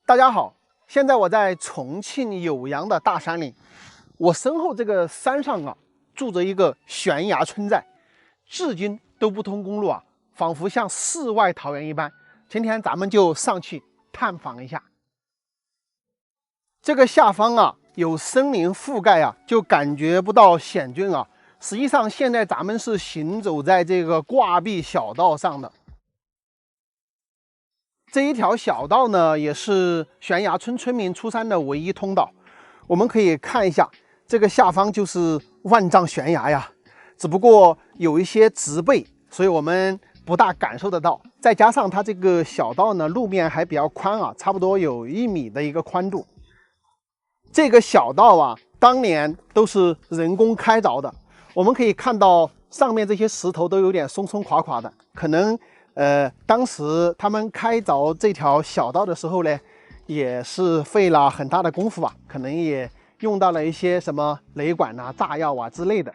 大家好，现在我在重庆酉阳的大山里，我身后这个山上啊，住着一个悬崖村寨，至今都不通公路啊，仿佛像世外桃源一般。今天咱们就上去探访一下。这个下方啊，有森林覆盖啊，就感觉不到险峻啊。实际上，现在咱们是行走在这个挂壁小道上的。这一条小道呢，也是悬崖村村民出山的唯一通道。我们可以看一下，这个下方就是万丈悬崖呀，只不过有一些植被，所以我们不大感受得到。再加上它这个小道呢，路面还比较宽啊，差不多有1米的一个宽度。这个小道啊，当年都是人工开凿的。我们可以看到上面这些石头都有点松松垮垮的，可能当时他们开凿这条小道的时候呢，也是费了很大的功夫吧，可能也用到了一些什么雷管啊、炸药啊之类的。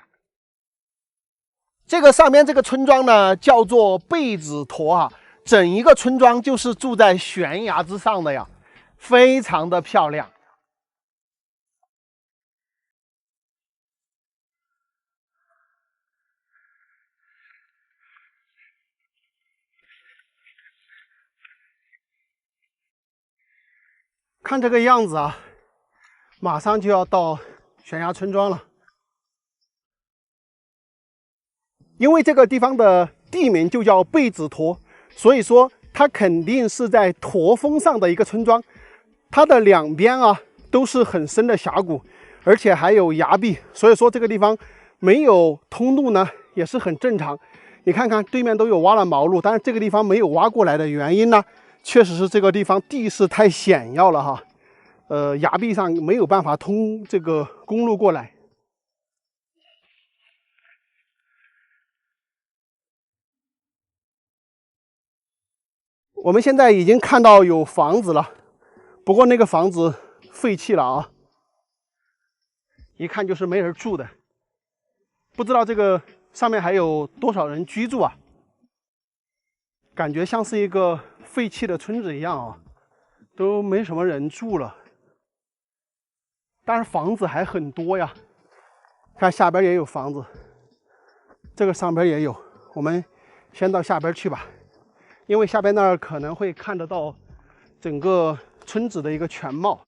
这个上面这个村庄呢，叫做贝子坨啊，整一个村庄就是住在悬崖之上的呀，非常的漂亮。看这个样子啊，马上就要到悬崖村庄了。因为这个地方的地名就叫贝子坨，所以说它肯定是在驼峰上的一个村庄。它的两边啊都是很深的峡谷，而且还有崖壁，所以说这个地方没有通路呢也是很正常。你看看对面都有挖了毛路，但是这个地方没有挖过来的原因呢，确实是这个地方地势太险要了哈。崖壁上没有办法通这个公路过来。我们现在已经看到有房子了，不过那个房子废弃了啊，一看就是没人住的。不知道这个上面还有多少人居住啊？感觉像是一个废弃的村子一样啊，都没什么人住了。但是房子还很多呀，看下边也有房子，这个上边也有。我们先到下边去吧，因为下边那儿可能会看得到整个村子的一个全貌。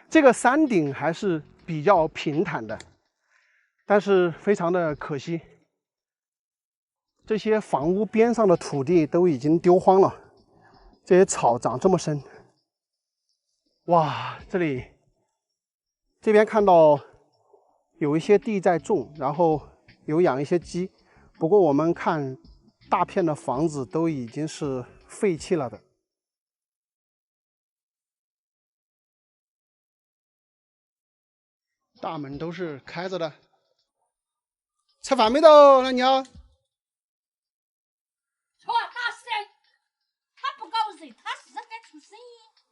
这个山顶还是比较平坦的，但是非常的可惜，这些房屋边上的土地都已经丢荒了，这些草长这么深。哇，这边看到有一些地在种，然后有养一些鸡，不过我们看大片的房子都已经是废弃了的。大门都是开着的。吃饭没得，老娘？错，他是他不咬人，他是该出声音。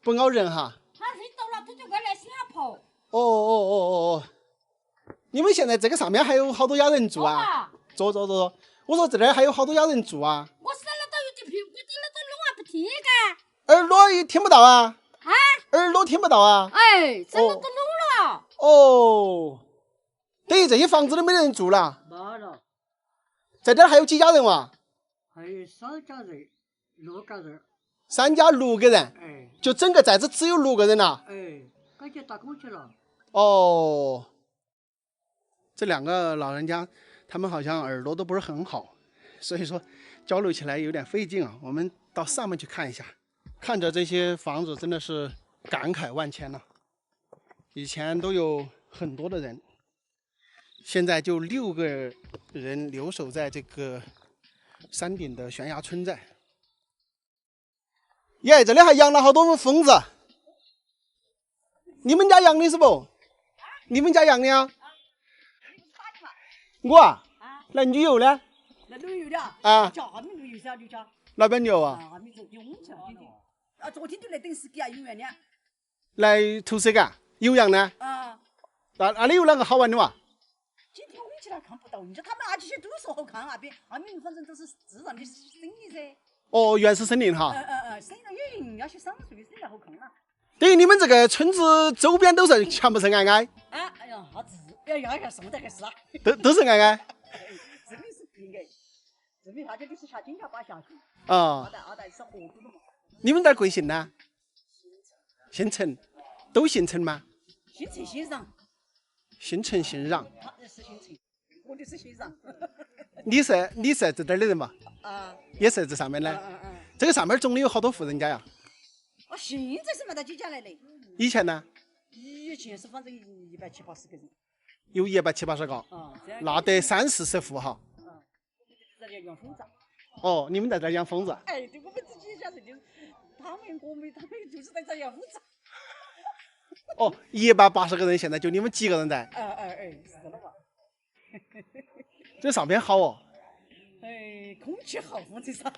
不咬人哈？他认到了，他就过来新加坡。哦，你们现在这个上面还有好多家人住啊？坐。我说这里还有好多家人住啊。我说了都有点屁股，你那都弄啊不听干。耳朵也听不到啊？啊？耳朵听不到啊？哎，真的都弄了。哦，等于这些房子都没人住了。没了，在这儿还有几家人哇？还有3家人，6个人。3家6个人。哎。就整个寨子只有6个人了。哎，赶紧打工去了。哦，这2个老人家，他们好像耳朵都不是很好，所以说交流起来有点费劲啊。我们到上面去看一下，看着这些房子真的是感慨万千呐。以前都有很多的人，现在就6个人留守在这个山顶的悬崖村寨。耶，这里还养了好多蜂子，你们家养的是不？你们家养的啊？我啊，那女友呢？那旅游的啊，叫他们旅游下就叫哪边牛啊？他们说用去了，啊，昨天就来等司机啊，永远的。来图谁干？有羊呢？啊，那里有哪个好玩的嘛？今天我们去了家看不到，你说他们那几些都说好看啊，阿明反正都是自然的生意噻。哦，原始森林哈。生了也人要去赏树，生了好看啊。等于你们这个村子周边都是全部是矮矮，啊，哎呀，啥子？要送得还是啊？都是矮矮。这里是平矮，这边大家都是下金家坝下去。啊。二代是河都的嘛。你们在贵姓呢？姓陈，都姓陈吗？姓陈姓冉。姓陈姓冉。他的是姓陈，我的是姓冉。你是这点儿的人嘛？啊。也是这上面的。这个上面总的有好多户人家呀？哦，现在是没到几家来的。以前呢？以前是反正170-180个人。有170-180个。那得30-40户哈。在这养蜂子。哦，你们在这儿养蜂子？哎，对，我们自己家人就是他们就是在这养蜂子。哦，180个人，现在就你们几个人在？是了嘛。这上边好哦。空气好，或者啥？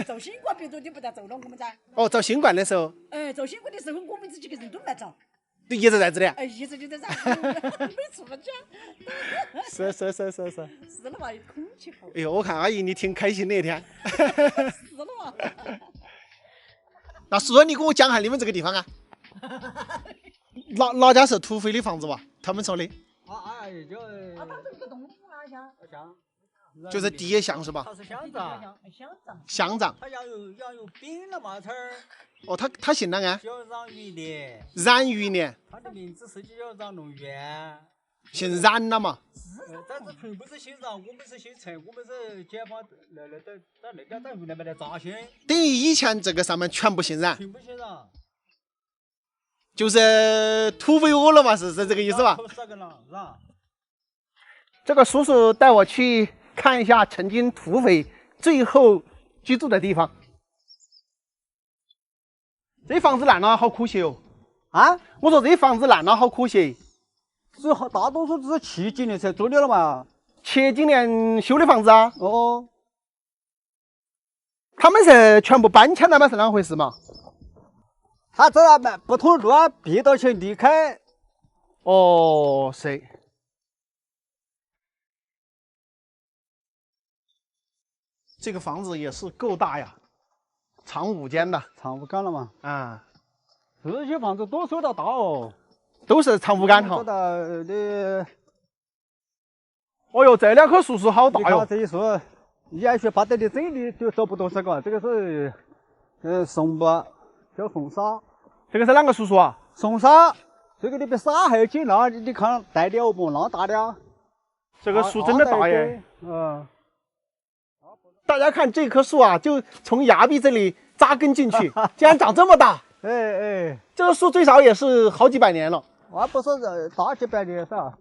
遭新冠病毒你不但遭了我们噻。哦，遭新冠的时候。遭新冠的时候，我们这几个人都没遭。就一直在这里。一直就在这，没出家。是。是了嘛，空气好。哎呦，我看阿姨你挺开心的一天。是了嘛。那叔叔，你给我讲下你们这个地方啊。哪家是土匪的房子吧？他们说的。他这个东府啊，像。就是第一项是吧？他是乡长。乡长。他要有兵了嘛，哦，他姓哪个？叫冉余年。冉余年。他的名字实际叫冉龙元。姓冉了嘛？但是全部是姓冉，我们是姓陈，我们是解放在云南边的扎县。等于以前这个上面全部姓冉。全部姓冉。就是土匪窝了嘛？是这个意思吧？这个叔叔带我去看一下曾经土匪最后居住的地方。这房子烂了，好可惜哦！啊，我说这房子烂了，好可惜。大多数都是70几年才做的了嘛。70几年修的房子啊？哦。他们是全部搬迁了吗？是啷回事嘛？他这不同路啊，避到去离开。哦，是。这个房子也是够大呀，长5间的。长5间了嘛？啊，这些房子多收到大哦，都是长5间哈。收到的。哦哟，这2棵树好大哟！这一树，也许爬到你这里就找不到这个，这个是松木，叫松沙。这个是哪个树啊？松沙，这个里边沙还有劲了，你看带的不那大的。这个树真的大耶！大家看这棵树啊，就从崖壁这里扎根进去，竟然长这么大！这个树最少也是好几百年了。那不是大几百年是吧？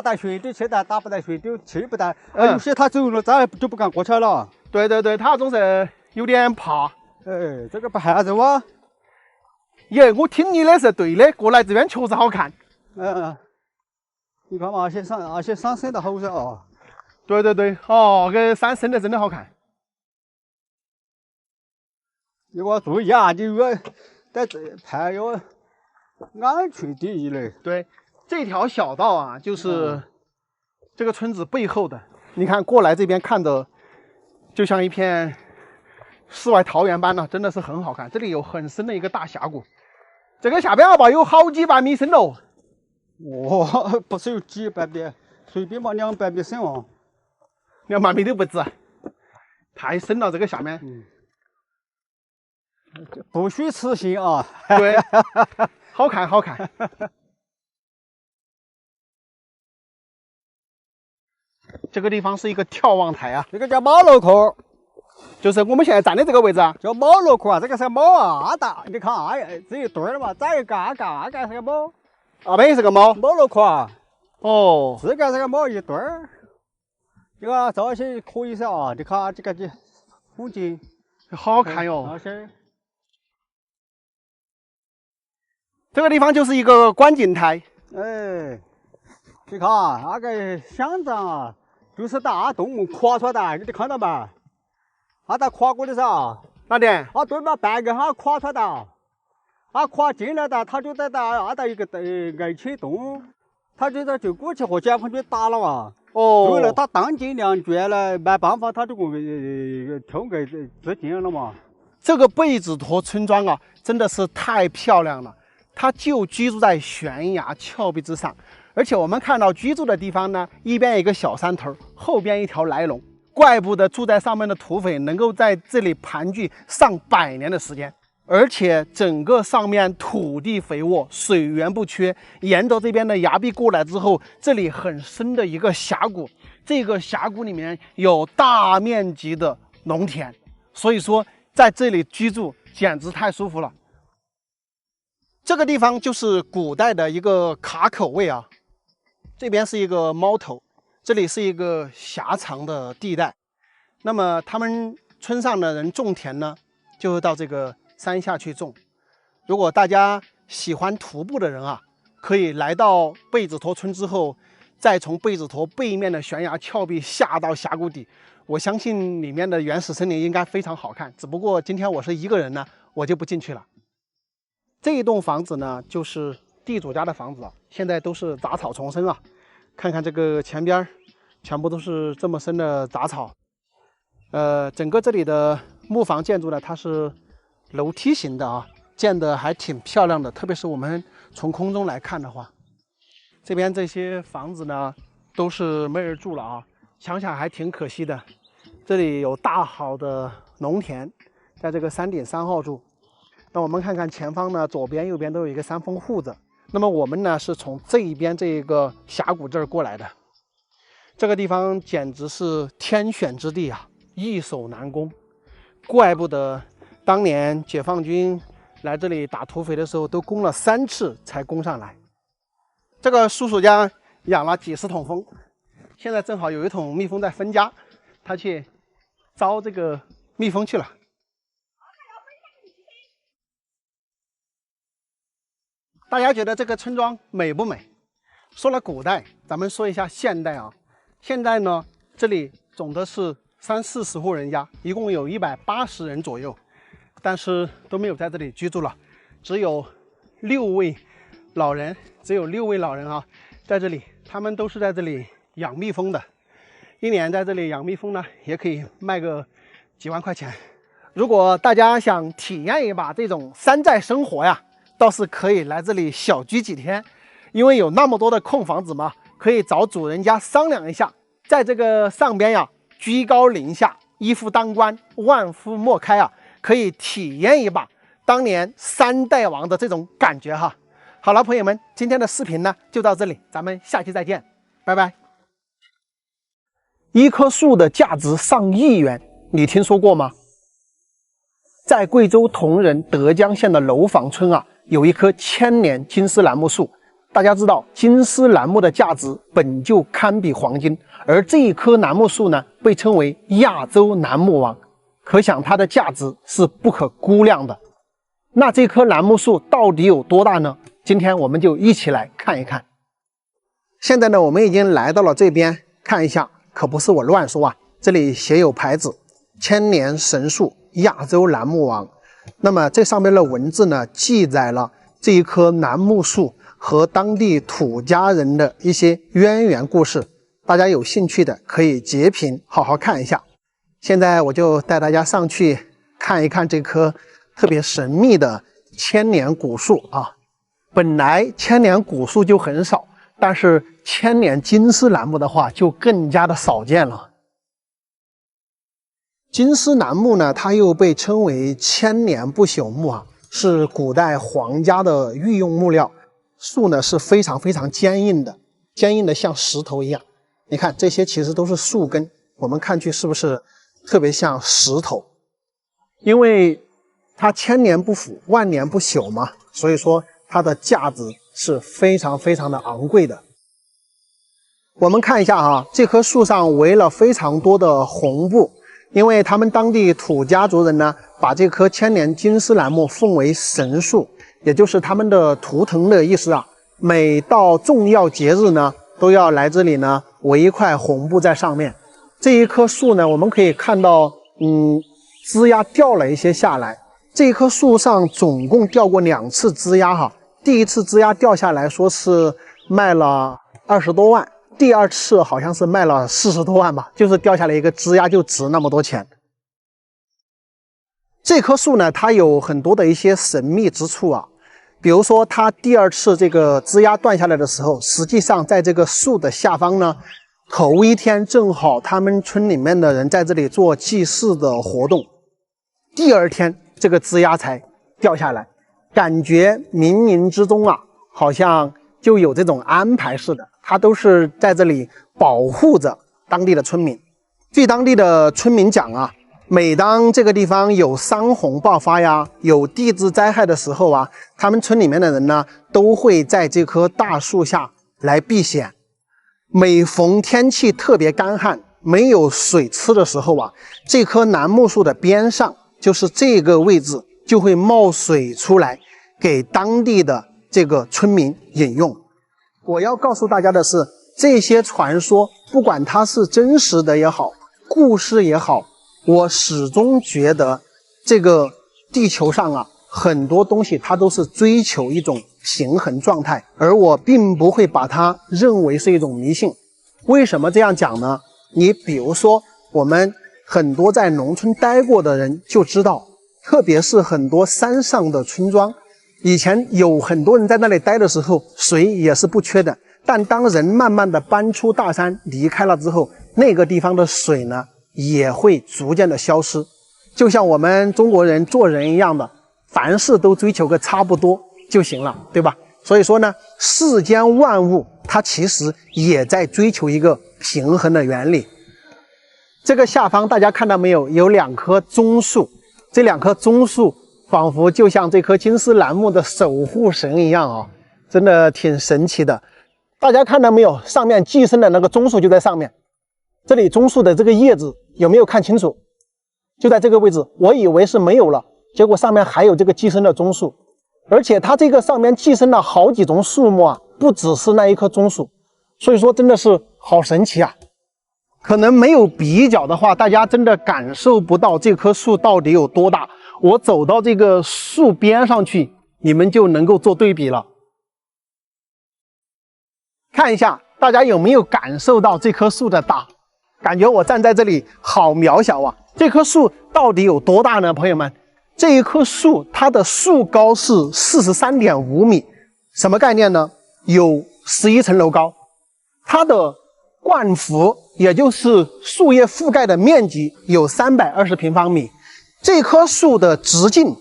打水的去的，打不带水的去不带。有些他走了，咱就不敢过去了。对，他总是有点怕。这个不害走啊。耶，我听你的是对的，过来这边确实好看。你看嘛，那些山生的好噻啊。对，哦，这山生的真的好看。你给我注意啊，你要在这派要安全第一嘞。对，这条小道啊，就是这个村子背后的。你看过来这边看的，就像一片世外桃源般呢，真的是很好看。这里有很深的一个大峡谷，这个下边吧有好几百米深喽。不是有几百米，随便嘛200米深哦，200米都不止，太深了这个下面。不虚此行啊。对，好看。这个地方是一个眺望台啊，这个叫猫楼壳，就是我们现在站的这个位置啊，叫猫楼壳啊。这个是猫啊大，你看啊，这一对儿嘛，再一个是个猫。那边也是个猫楼壳啊。哦，这个是个猫一对儿。这个这些可以噻啊，你看这个的风景好看哟。那些。这个地方就是一个观景台。你看那个乡长啊，就是大动物跨出来的，你看到没？他在跨过的噻。哪点？对嘛，半个他跨出来的。他跨进来的，他就在那一个爱情洞，他就过去和解放军打了嘛。哦，为了他当机立断了，没办法，他这个偷个自尽了嘛。这个贝子坨村庄啊，真的是太漂亮了。它就居住在悬崖峭壁之上，而且我们看到居住的地方呢，一边一个小山头，后边一条来龙。怪不得住在上面的土匪能够在这里盘踞上百年的时间。而且整个上面土地肥沃，水源不缺。沿着这边的崖壁过来之后，这里很深的一个峡谷，这个峡谷里面有大面积的农田，所以说在这里居住简直太舒服了。这个地方就是古代的一个卡口位啊，这边是一个猫头，这里是一个狭长的地带。那么他们村上的人种田呢，就到这个山下去种。如果大家喜欢徒步的人啊，可以来到贝子坨村之后，再从贝子坨背面的悬崖峭壁下到峡谷底，我相信里面的原始森林应该非常好看。只不过今天我是一个人呢，我就不进去了。这一栋房子呢，就是地主家的房子啊，现在都是杂草丛生啊。看看这个前边，全部都是这么深的杂草。整个这里的木房建筑呢，它是楼梯形的啊，建得还挺漂亮的。特别是我们从空中来看的话，这边这些房子呢，都是没人住了啊，想想还挺可惜的。这里有大好的农田，在这个山顶3号住。那我们看看前方呢，左边右边都有一个山峰护着。那么我们呢是从这一边这个峡谷这儿过来的，这个地方简直是天选之地啊，易守难攻。怪不得当年解放军来这里打土匪的时候，都攻了3次才攻上来。这个叔叔家养了几十桶蜂，现在正好有一桶蜜蜂在分家，他去招这个蜜蜂去了。大家觉得这个村庄美不美？说了古代，咱们说一下现代啊。现在呢，这里总的是30-40户人家，一共有180人左右，但是都没有在这里居住了，只有6位老人，啊，在这里，他们都是在这里养蜜蜂的。一年在这里养蜜蜂呢，也可以卖个几万块钱。如果大家想体验一把这种山寨生活呀，倒是可以来这里小居几天，因为有那么多的空房子嘛，可以找主人家商量一下，在这个上边呀，居高临下，一夫当关，万夫莫开啊，可以体验一把当年3代王的这种感觉哈。好了，朋友们，今天的视频呢就到这里，咱们下期再见，拜拜。一棵树的价值上亿元，你听说过吗？在贵州铜仁德江县的楼坊村啊，有一棵千年金丝楠木树。大家知道，金丝楠木的价值本就堪比黄金，而这一棵楠木树呢，被称为亚洲楠木王，可想它的价值是不可估量的。那这棵楠木树到底有多大呢？今天我们就一起来看一看。现在呢，我们已经来到了这边，看一下，可不是我乱说啊，这里写有牌子，千年神树，亚洲楠木王。那么这上面的文字呢，记载了这一棵楠木树和当地土家人的一些渊源故事，大家有兴趣的可以截屏好好看一下。现在我就带大家上去看一看这棵特别神秘的千年古树啊。本来千年古树就很少，但是千年金丝楠木的话就更加的少见了。金丝楠木呢，它又被称为千年不朽木啊，是古代皇家的御用木料。树呢是非常非常坚硬的，像石头一样。你看这些其实都是树根，我们看去是不是特别像石头？因为它千年不腐，万年不朽嘛，所以说它的价值是非常非常的昂贵的。我们看一下啊，这棵树上围了非常多的红布，因为他们当地土家族人呢，把这棵千年金丝楠木奉为神树，也就是他们的图腾的意思啊。每到重要节日呢，都要来这里呢围一块红布在上面。这一棵树呢，我们可以看到，枝丫掉了一些下来。这一棵树上总共掉过2次枝丫哈。第一次枝丫掉下来，说是卖了20多万，第二次好像是卖了40多万吧，就是掉下来一个枝丫就值那么多钱。这棵树呢，它有很多的一些神秘之处啊，比如说它第二次这个枝丫断下来的时候，实际上在这个树的下方呢，头一天正好他们村里面的人在这里做祭祀的活动，第二天这个枝丫才掉下来，感觉冥冥之中啊，好像就有这种安排似的，它都是在这里保护着当地的村民。据当地的村民讲啊，每当这个地方有山洪爆发呀，有地质灾害的时候啊，他们村里面的人呢，都会在这棵大树下来避险。每逢天气特别干旱，没有水吃的时候啊，这棵楠木树的边上，就是这个位置，就会冒水出来，给当地的这个村民饮用。我要告诉大家的是，这些传说，不管它是真实的也好，故事也好，我始终觉得这个地球上啊，很多东西它都是追求一种平衡状态，而我并不会把它认为是一种迷信。为什么这样讲呢？你比如说，我们很多在农村待过的人就知道，特别是很多山上的村庄，以前有很多人在那里待的时候，水也是不缺的，但当人慢慢的搬出大山离开了之后，那个地方的水呢，也会逐渐的消失。就像我们中国人做人一样的，凡事都追求个差不多就行了，对吧？所以说呢，世间万物它其实也在追求一个平衡的原理。这个下方大家看到没有，有2棵棕树，这2棵棕树仿佛就像这棵金丝楠木的守护神一样啊，真的挺神奇的。大家看到没有，上面寄生的那个棕树就在上面，这里棕树的这个叶子有没有看清楚？就在这个位置，我以为是没有了，结果上面还有这个寄生的棕树，而且它这个上面寄生了好几种树木啊，不只是那一棵棕树，所以说真的是好神奇啊。可能没有比较的话，大家真的感受不到这棵树到底有多大。我走到这个树边上去，你们就能够做对比了。看一下，大家有没有感受到这棵树的大？感觉我站在这里好渺小啊！这棵树到底有多大呢？朋友们，这一棵树它的树高是43.5米，什么概念呢？有11层楼高。它的冠幅，也就是树叶覆盖的面积有320平方米。这棵树的直径，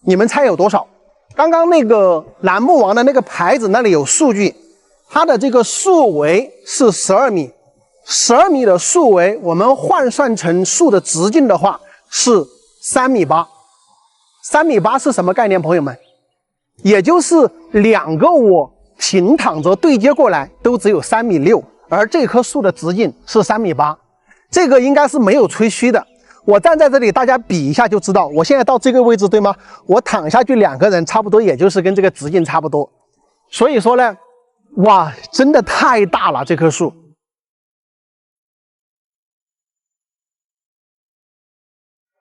你们猜有多少？刚刚那个楠木王的那个牌子那里有数据，它的这个树围是12米，12米的树围，我们换算成树的直径的话是3.8米。3.8米是什么概念，朋友们？也就是2个我平躺着对接过来都只有3.6米，而这棵树的直径是3.8米，这个应该是没有吹嘘的。我站在这里，大家比一下就知道。我现在到这个位置，对吗？我躺下去2个人，差不多也就是跟这个直径差不多。所以说呢，哇，真的太大了这棵树。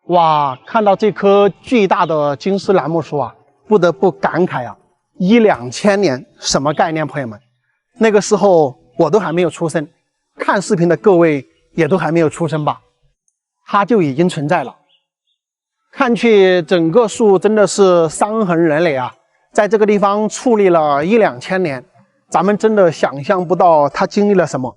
哇，看到这棵巨大的金丝楠木树啊，不得不感慨啊，2000年什么概念，朋友们？那个时候我都还没有出生，看视频的各位也都还没有出生吧？它就已经存在了。看去整个树真的是伤痕累累啊，在这个地方矗立了1-2000年，咱们真的想象不到它经历了什么，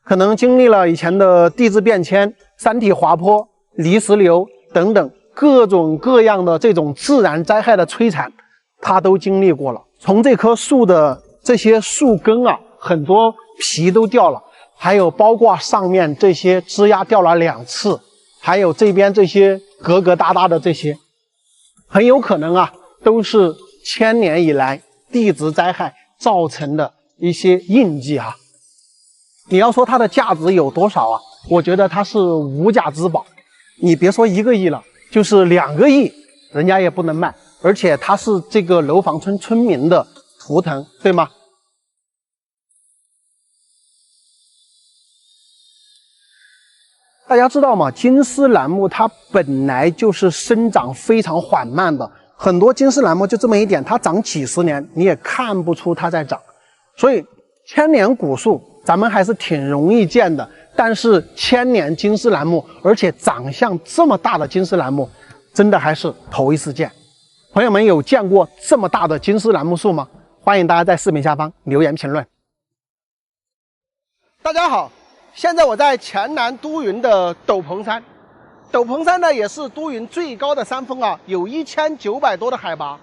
可能经历了以前的地质变迁、山体滑坡、泥石流等等各种各样的这种自然灾害的摧残，它都经历过了。从这棵树的这些树根啊，很多皮都掉了，还有包括上面这些枝丫掉了2次，还有这边这些疙疙瘩瘩的这些，很有可能啊，都是1000年以来地质灾害造成的一些印记啊。你要说它的价值有多少啊？我觉得它是无价之宝。你别说1个亿了，就是2个亿，人家也不能卖。而且它是这个楼房村村民的图腾，对吗？大家知道吗？金丝楠木它本来就是生长非常缓慢的，很多金丝楠木就这么一点，它长几十年你也看不出它在长。所以千年古树咱们还是挺容易见的，但是千年金丝楠木，而且长相这么大的金丝楠木，真的还是头一次见。朋友们有见过这么大的金丝楠木树吗？欢迎大家在视频下方留言评论。大家好，现在我在黔南都匀的斗篷山。斗篷山呢也是都匀最高的山峰啊，有1900多的海拔。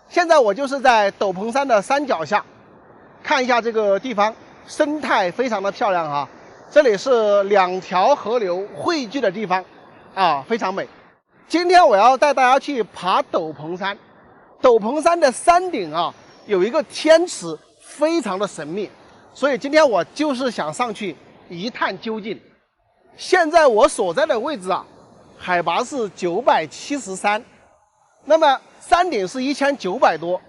现在我就是在斗篷山的山脚下，看一下这个地方，生态非常的漂亮啊。这里是2条河流汇聚的地方啊，非常美。今天我要带大家去爬斗篷山。斗篷山的山顶啊，有一个天池，非常的神秘，所以今天我就是想上去一探究竟。现在我所在的位置啊，海拔是973，那么山顶是1900多，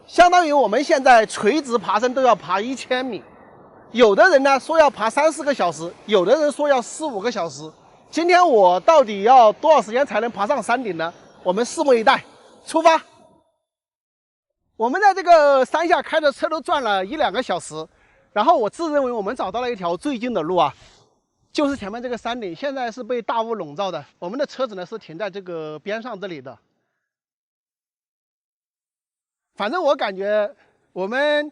相当于我们现在垂直爬升都要爬1000米。有的人呢说要爬3、4个小时，有的人说要4、5个小时。今天我到底要多少时间才能爬上山顶呢？我们拭目以待，出发！我们在这个山下开的车都转了1、2个小时，然后我自认为我们找到了一条最近的路啊，就是前面这个山顶，现在是被大雾笼罩的。我们的车子呢是停在这个边上这里的。反正我感觉我们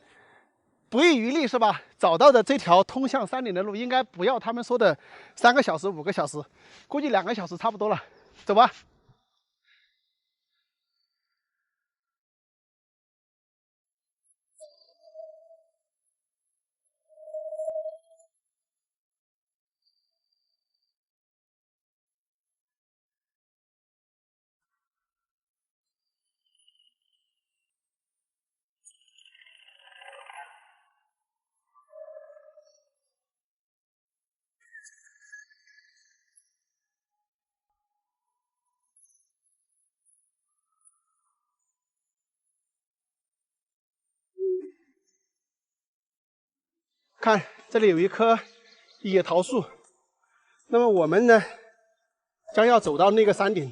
不遗余力是吧？找到的这条通向山顶的路，应该不要他们说的3个小时、5个小时，估计2个小时差不多了。走吧。看，这里有一棵野桃树。那么我们呢，将要走到那个山顶。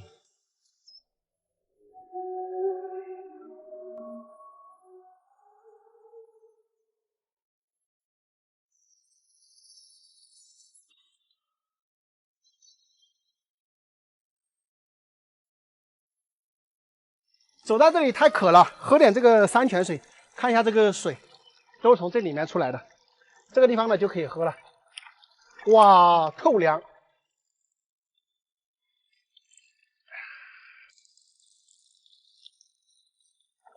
走到这里太渴了，喝点这个山泉水。看一下这个水，都是从这里面出来的。这个地方呢就可以喝了。哇，透凉！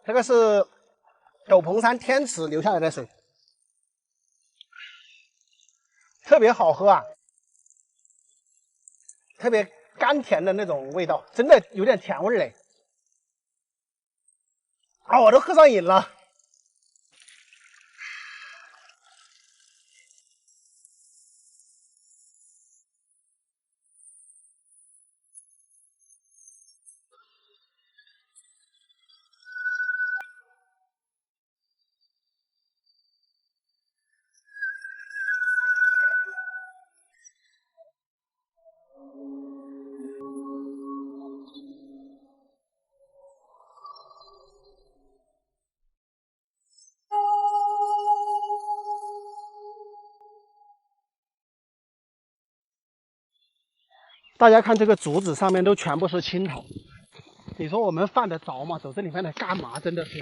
这个是斗篷山天池流下来的水，特别好喝啊，特别甘甜的那种味道，真的有点甜味嘞。啊，我都喝上瘾了。大家看这个竹子上面都全部是青苔，你说我们犯得着吗？走这里面来干嘛？真的是，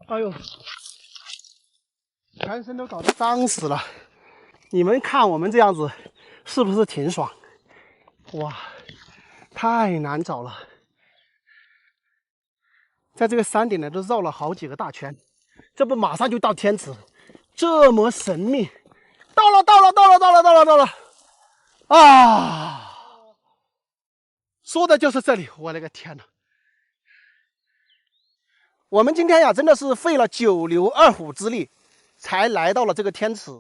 哎呦，全身都搞得脏死了。你们看我们这样子，是不是挺爽？哇，太难找了。在这个山顶呢，都绕了好几个大圈，这不马上就到天池，这么神秘。到了！啊！说的就是这里，我勒个天哪！我们今天呀，真的是费了9牛2虎之力，才来到了这个天池。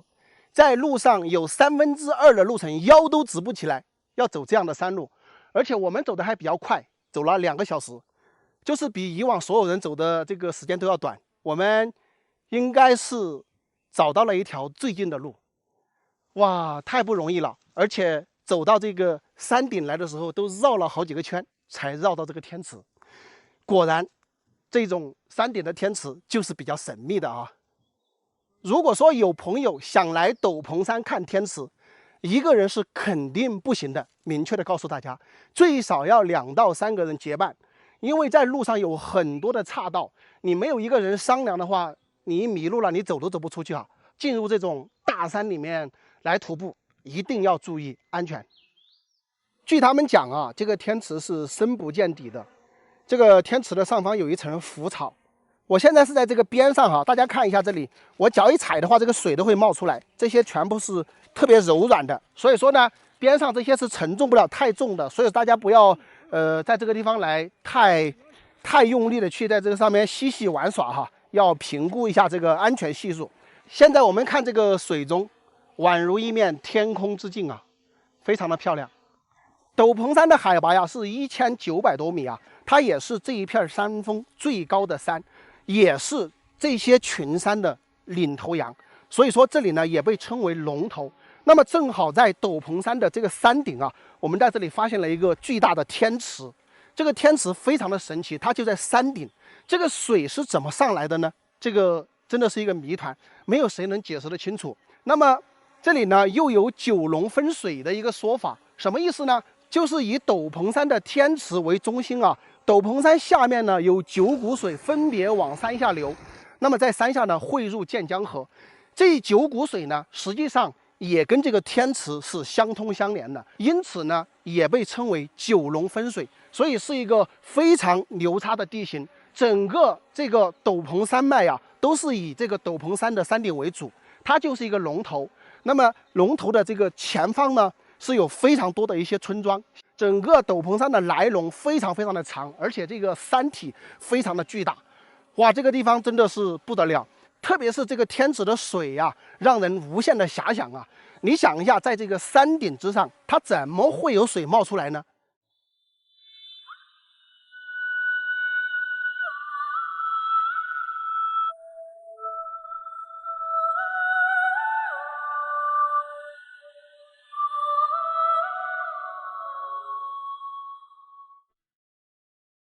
在路上有2/3的路程腰都直不起来，要走这样的山路，而且我们走的还比较快，走了2个小时，就是比以往所有人走的这个时间都要短。我们应该是找到了一条最近的路。哇，太不容易了！而且走到这个山顶来的时候，都绕了好几个圈，才绕到这个天池。果然，这种山顶的天池就是比较神秘的啊。如果说有朋友想来斗篷山看天池，一个人是肯定不行的，明确的告诉大家，最少要2到3个人结伴，因为在路上有很多的岔道，你没有一个人商量的话，你一迷路了，你走都走不出去啊。进入这种大山里面来徒步，一定要注意安全。据他们讲啊，这个天池是深不见底的，这个天池的上方有一层浮草。我现在是在这个边上哈，大家看一下这里，我脚一踩的话，这个水都会冒出来，这些全部是特别柔软的，所以说呢，边上这些是承重不了太重的，所以大家不要在这个地方来太用力的去在这个上面嬉戏玩耍哈，要评估一下这个安全系数。现在我们看这个水中，宛如一面天空之镜啊，非常的漂亮。斗篷山的海拔呀是1900多米啊，它也是这一片山峰最高的山，也是这些群山的领头羊，所以说这里呢也被称为龙头。那么正好在斗篷山的这个山顶啊，我们在这里发现了一个巨大的天池。这个天池非常的神奇，它就在山顶。这个水是怎么上来的呢？这个真的是一个谜团，没有谁能解释得清楚。那么这里呢又有9龙分水的一个说法，什么意思呢？就是以斗篷山的天池为中心啊，斗篷山下面呢有9股水分别往山下流，那么在山下呢汇入建江河。这9股水呢，实际上也跟这个天池是相通相连的，因此呢也被称为9龙分水，所以是一个非常牛叉的地形。整个这个斗篷山脉啊，都是以这个斗篷山的山顶为主，它就是一个龙头。那么龙头的这个前方呢，是有非常多的一些村庄。整个斗篷山的来龙非常的长，而且这个山体非常的巨大。哇，这个地方真的是不得了。特别是这个天池的水呀，让人无限的遐想啊！你想一下，在这个山顶之上，它怎么会有水冒出来呢？